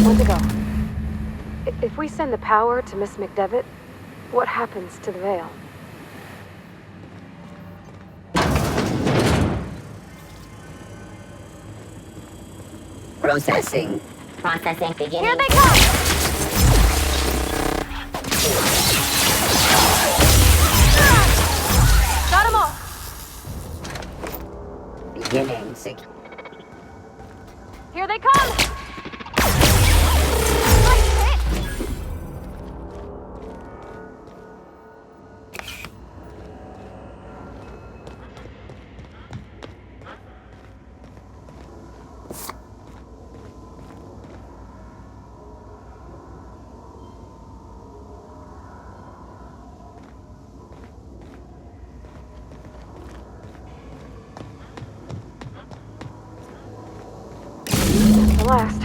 When to go? If we send the power to Miss McDevitt, what happens to the veil? Processing. Processing beginning. Here they come! Got them all! Beginning. Sig. Here they come! Nice hit! Last.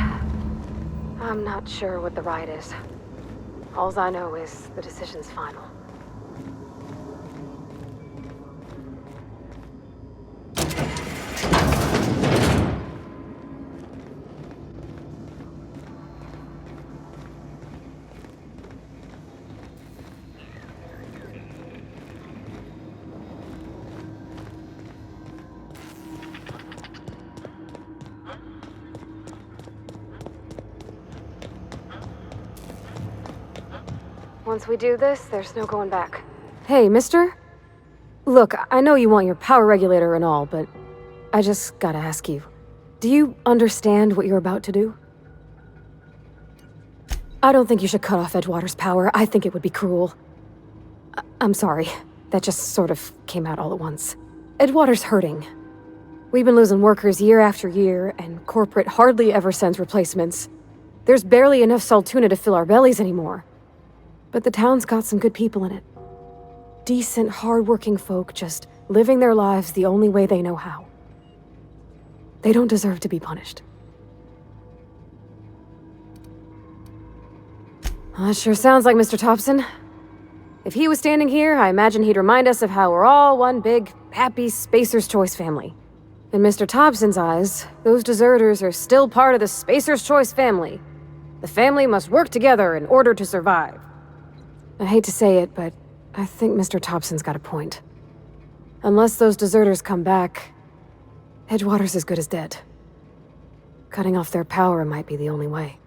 I'm not sure what the right is. Alls I know is the decision's final. Once we do this, there's no going back. Hey, mister? Look, I know you want your power regulator and all, but I just gotta ask you. Do you understand what you're about to do? I don't think you should cut off Edgewater's power. I think it would be cruel. I'm sorry. That just sort of came out all at once. Edgewater's hurting. We've been losing workers year after year, and corporate hardly ever sends replacements. There's barely enough Saltuna to fill our bellies anymore. But the town's got some good people in it. Decent, hard-working folk just living their lives the only way they know how. They don't deserve to be punished. Well, that sure sounds like Mr. Thompson. If he was standing here, I imagine he'd remind us of how we're all one big, happy Spacer's Choice family. In Mr. Thompson's eyes, those deserters are still part of the Spacer's Choice family. The family must work together in order to survive. I hate to say it, but I think Mr. Thompson's got a point. Unless those deserters come back, Edgewater's as good as dead. Cutting off their power might be the only way.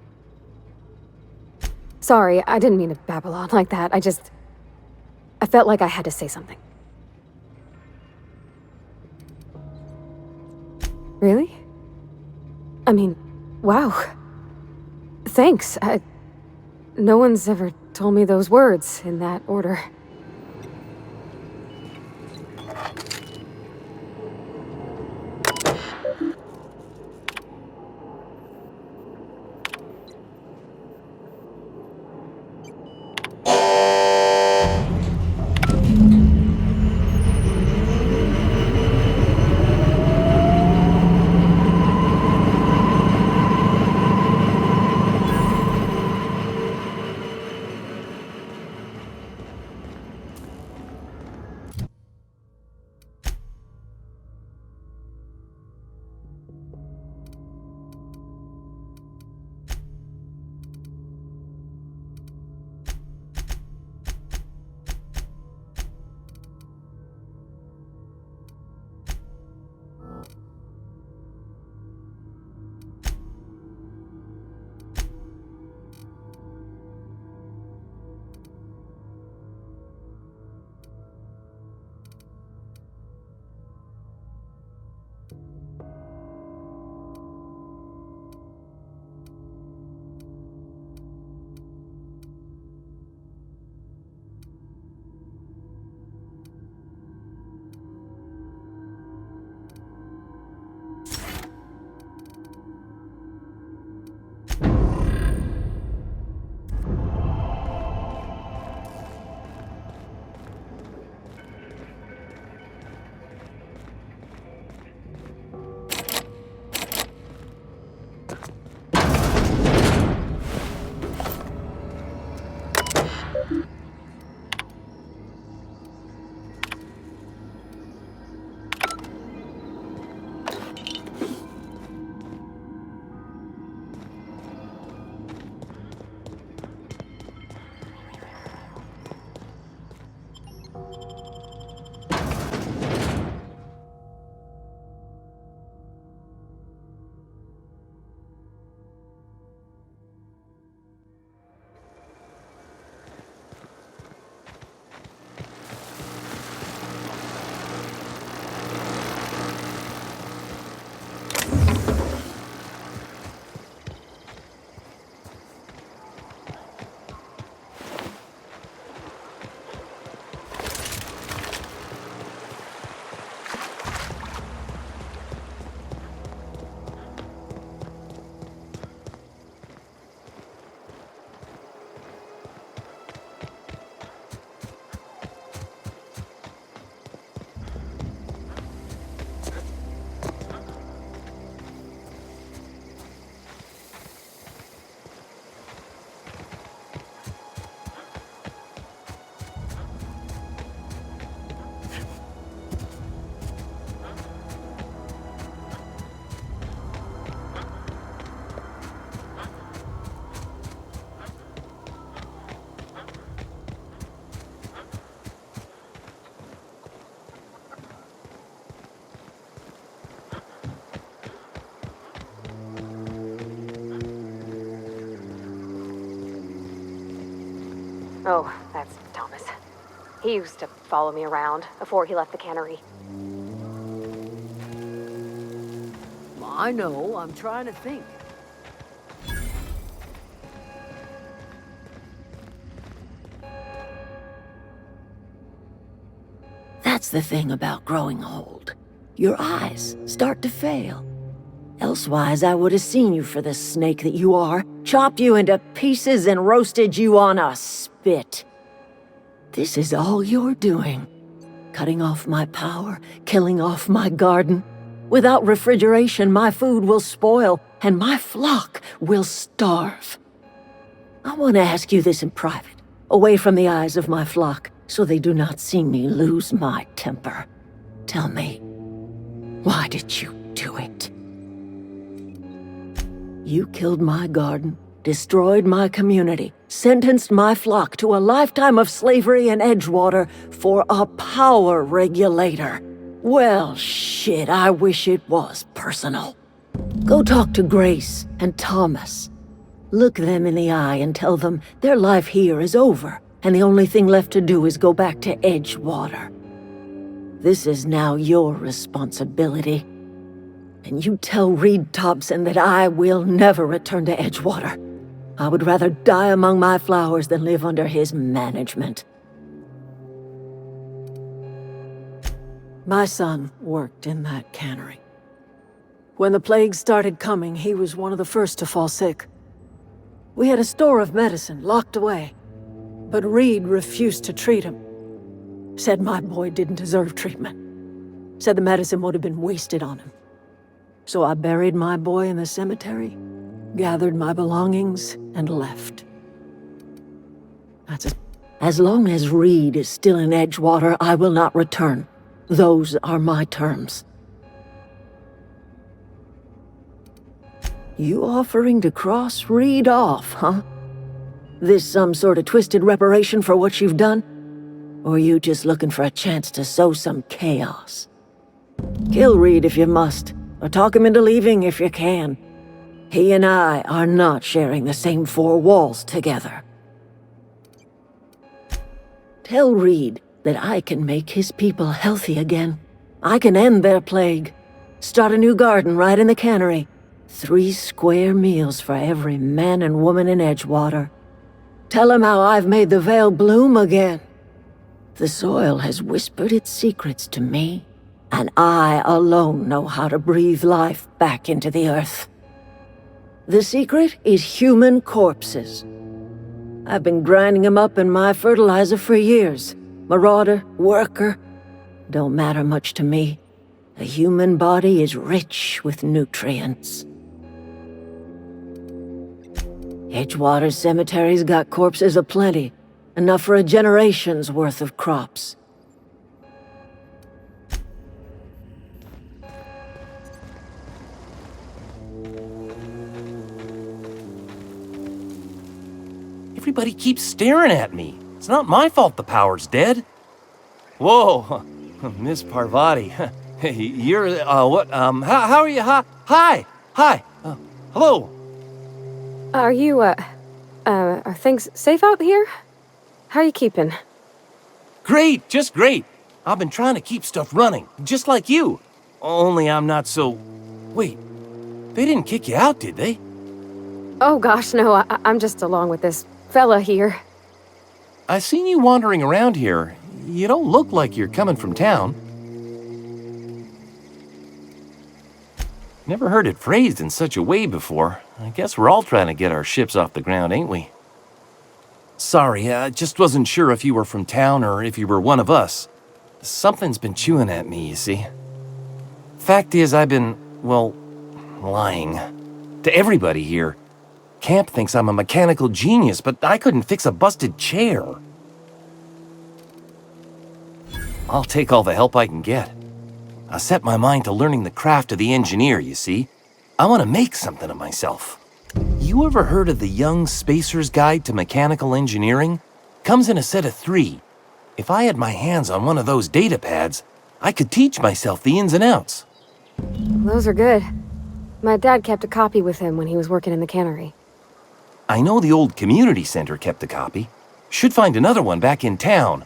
Sorry, I didn't mean to babble on like that. I felt like I had to say something. Really? I mean, wow. Thanks. No one's ever told me those words in that order. Oh, that's Thomas. He used to follow me around before he left the cannery. I know, I'm trying to think. That's the thing about growing old. Your eyes start to fail. Elsewise, I would have seen you for the snake that you are, chopped you into pieces and roasted you on a spit. This is all you're doing. Cutting off my power, killing off my garden. Without refrigeration, my food will spoil, and my flock will starve. I want to ask you this in private, away from the eyes of my flock, so they do not see me lose my temper. Tell me, why did you do it? You killed my garden, destroyed my community, sentenced my flock to a lifetime of slavery in Edgewater for a power regulator. Well, shit, I wish it was personal. Go talk to Grace and Thomas. Look them in the eye and tell them their life here is over, and the only thing left to do is go back to Edgewater. This is now your responsibility. And you tell Reed Thompson that I will never return to Edgewater. I would rather die among my flowers than live under his management. My son worked in that cannery. When the plague started coming, he was one of the first to fall sick. We had a store of medicine locked away, but Reed refused to treat him. Said my boy didn't deserve treatment. Said the medicine would have been wasted on him. So I buried my boy in the cemetery, gathered my belongings, and left. That's it. As long as Reed is still in Edgewater, I will not return. Those are my terms. You offering to cross Reed off, huh? This some sort of twisted reparation for what you've done? Or you just looking for a chance to sow some chaos? Kill Reed if you must, or talk him into leaving if you can. He and I are not sharing the same four walls together. Tell Reed that I can make his people healthy again. I can end their plague. Start a new garden right in the cannery. 3 square meals for every man and woman in Edgewater. Tell him how I've made the Vale bloom again. The soil has whispered its secrets to me, and I alone know how to breathe life back into the earth. The secret is human corpses. I've been grinding them up in my fertilizer for years. Marauder, worker, don't matter much to me. The human body is rich with nutrients. Edgewater's cemetery's got corpses aplenty, enough for a generation's worth of crops. Everybody keeps staring at me. It's not my fault the power's dead. Whoa, Miss Parvati. You're, what, how are you? Hi, hello. Are you, are things safe out here? How are you keeping? Great, just great. I've been trying to keep stuff running, just like you. Only I'm not so... Wait, they didn't kick you out, did they? Oh gosh, no, I'm just along with this fella here. I seen you wandering around here. You don't look like you're coming from town. Never heard it phrased in such a way before. I guess we're all trying to get our ships off the ground, ain't we? Sorry, I just wasn't sure if you were from town or if you were one of us. Something's been chewing at me, you see. Fact is, I've been, well, lying. To everybody here. Camp thinks I'm a mechanical genius, but I couldn't fix a busted chair. I'll take all the help I can get. I set my mind to learning the craft of the engineer, you see. I want to make something of myself. You ever heard of the Young Spacer's Guide to Mechanical Engineering? Comes in a set of 3. If I had my hands on one of those data pads, I could teach myself the ins and outs. Those are good. My dad kept a copy with him when he was working in the cannery. I know the old community center kept a copy. Should find another one back in town.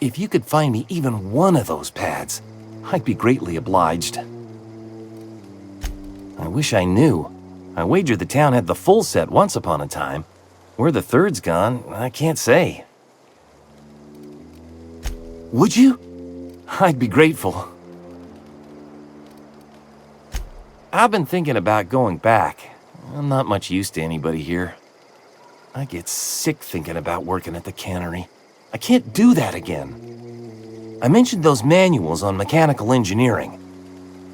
If you could find me even one of those pads, I'd be greatly obliged. I wish I knew. I wager the town had the full set once upon a time. Where the third's gone, I can't say. Would you? I'd be grateful. I've been thinking about going back. I'm not much use to anybody here. I get sick thinking about working at the cannery. I can't do that again. I mentioned those manuals on mechanical engineering.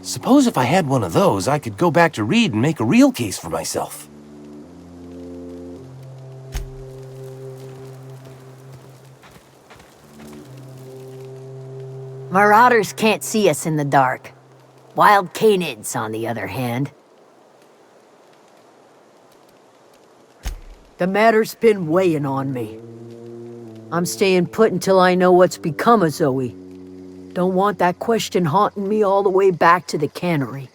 Suppose if I had one of those, I could go back to read and make a real case for myself. Marauders can't see us in the dark. Wild canids, on the other hand. The matter's been weighing on me. I'm staying put until I know what's become of Zoe. Don't want that question haunting me all the way back to the cannery.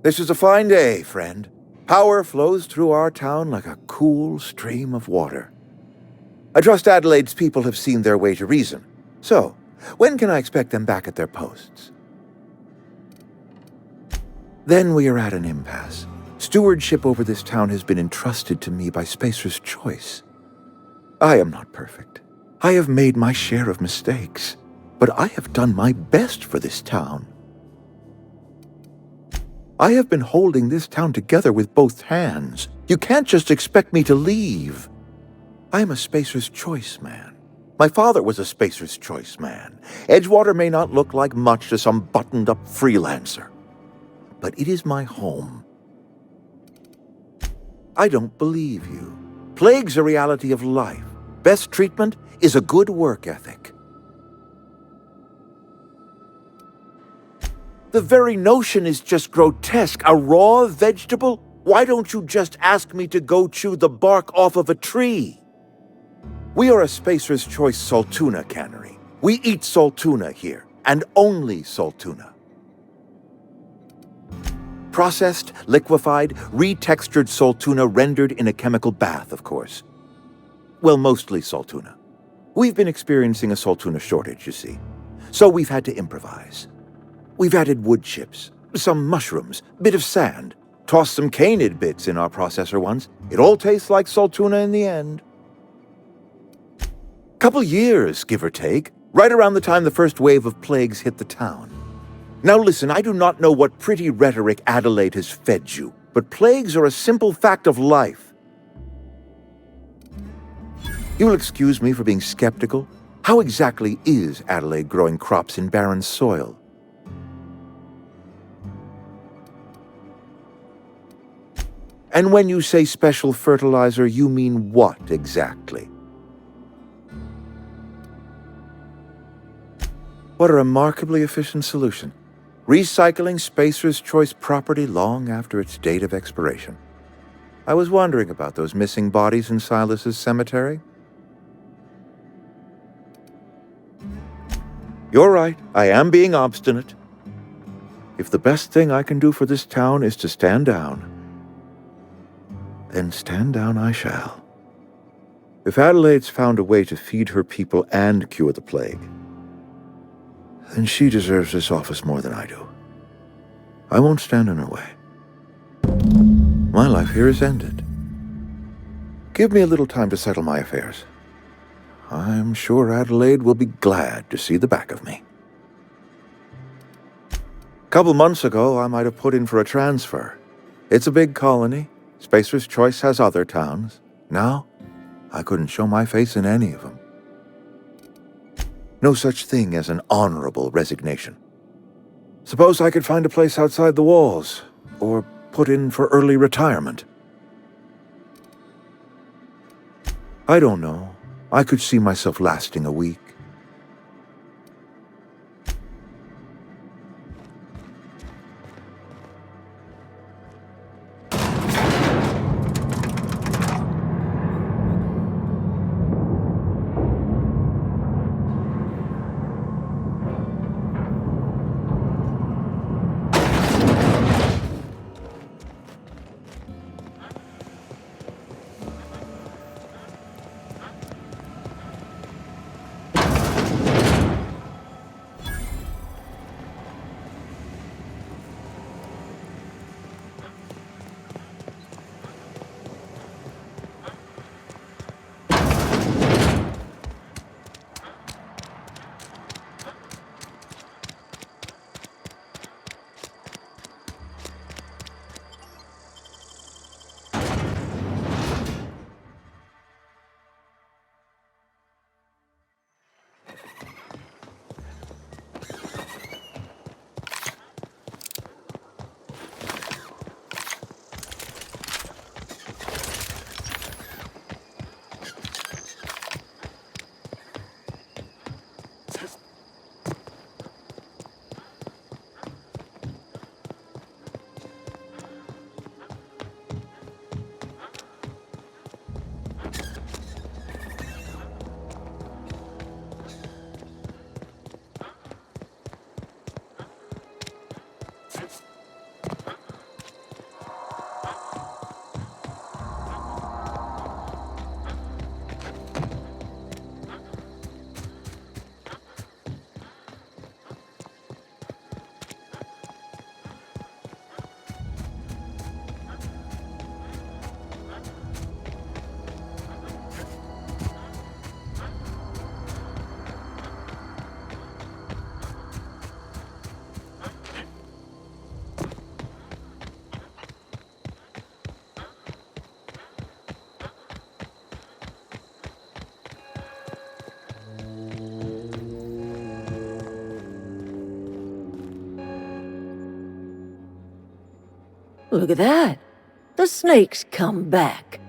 This is a fine day, friend. Power flows through our town like a cool stream of water. I trust Adelaide's people have seen their way to reason. So, when can I expect them back at their posts? Then we are at an impasse. Stewardship over this town has been entrusted to me by Spacer's choice. I am not perfect. I have made my share of mistakes. But I have done my best for this town. I have been holding this town together with both hands. You can't just expect me to leave. I am a Spacer's Choice man. My father was a Spacer's Choice man. Edgewater may not look like much to some buttoned-up freelancer, but it is my home. I don't believe you. Plague's a reality of life. Best treatment is a good work ethic. The very notion is just grotesque. A raw vegetable? Why don't you just ask me to go chew the bark off of a tree? We are a Spacer's Choice saltuna cannery. We eat saltuna here, and only saltuna. Processed, liquefied, retextured saltuna rendered in a chemical bath, of course. Well, mostly saltuna. We've been experiencing a saltuna shortage, you see. So we've had to improvise. We've added wood chips, some mushrooms, bit of sand, tossed some canid bits in our processor once. It all tastes like saltuna in the end. Couple years, give or take, right around the time the first wave of plagues hit the town. Now listen, I do not know what pretty rhetoric Adelaide has fed you, but but plagues are a simple fact of life. You'll excuse me for being skeptical. How exactly is Adelaide growing crops in barren soil? And when you say special fertilizer, you mean what exactly? What a remarkably efficient solution. Recycling Spacer's Choice property long after its date of expiration. I was wondering about those missing bodies in Silas's cemetery. You're right, I am being obstinate. If the best thing I can do for this town is to stand down, then stand down I shall. If Adelaide's found a way to feed her people and cure the plague, then she deserves this office more than I do. I won't stand in her way. My life here is ended. Give me a little time to settle my affairs. I'm sure Adelaide will be glad to see the back of me. A couple months ago, I might have put in for a transfer. It's a big colony. Spacer's Choice has other towns. Now, I couldn't show my face in any of them. No such thing as an honorable resignation. Suppose I could find a place outside the walls, or put in for early retirement. I don't know. I could see myself lasting a week. Look at that. The snake's come back.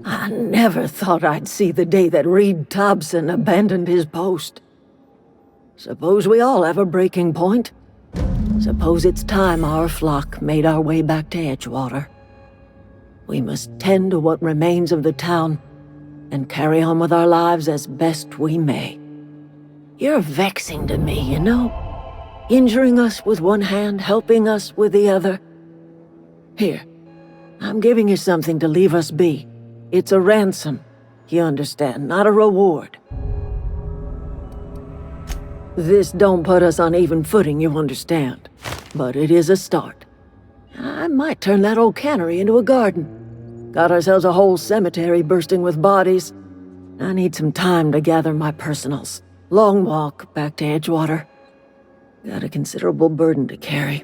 I never thought I'd see the day that Reed Thompson abandoned his post. Suppose we all have a breaking point. Suppose it's time our flock made our way back to Edgewater. We must tend to what remains of the town and carry on with our lives as best we may. You're vexing to me, you know? Injuring us with one hand, helping us with the other. Here, I'm giving you something to leave us be. It's a ransom, you understand, not a reward. This don't put us on even footing, you understand. But it is a start. I might turn that old cannery into a garden. Got ourselves a whole cemetery bursting with bodies. I need some time to gather my personals. Long walk back to Edgewater. Got a considerable burden to carry.